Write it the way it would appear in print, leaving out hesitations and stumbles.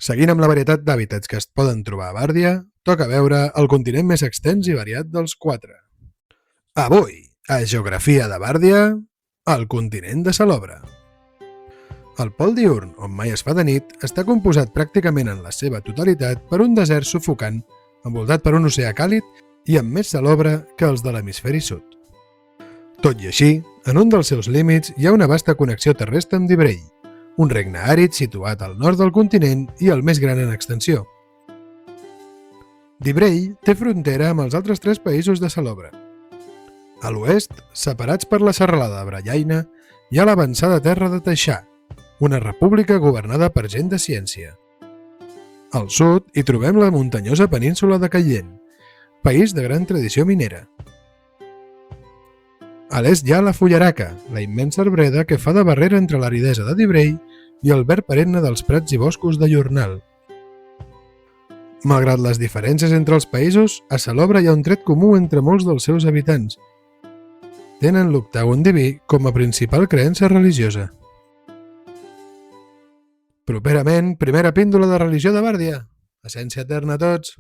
Seguint amb la varietat d'hàbitats que es poden trobar a Bàrdia, toca veure el continent més extens i variat dels 4. Avui, a Geografia de Bàrdia, el continent de Salobra. El pol diürn, on mai es fa de nit, està composat pràcticament en la seva totalitat per un desert sufocant, envoltat per un oceà càlid i amb més salobra que els de l'hemisferi sud. Tot i així, en un dels seus límits hi ha una vasta connexió terrestre amb Dibrell, un regne àrid situat al nord del continent i el més gran en extensió. Dibrell té frontera amb els altres 3 països de Salobra. A l'oest, separats per la serralada de Brallaina, hi ha l'avançada terra de Teixà, una república governada per gent de ciència. Al sud hi trobem la muntanyosa península de Callent, país de gran tradició minera. A l'est hi ha la Fullaraca, la immensa arbreda que fa de barrera entre l'aridesa de Dibrell i el verd perenne dels prats i boscos de Jornal. Malgrat les diferències entre els països, a Salobra hi ha un tret comú entre molts dels seus habitants. Tenen l'octàgon diví com a principal creença religiosa. Properament, primera píndola de religió de Bàrdia. Essència eterna a tots!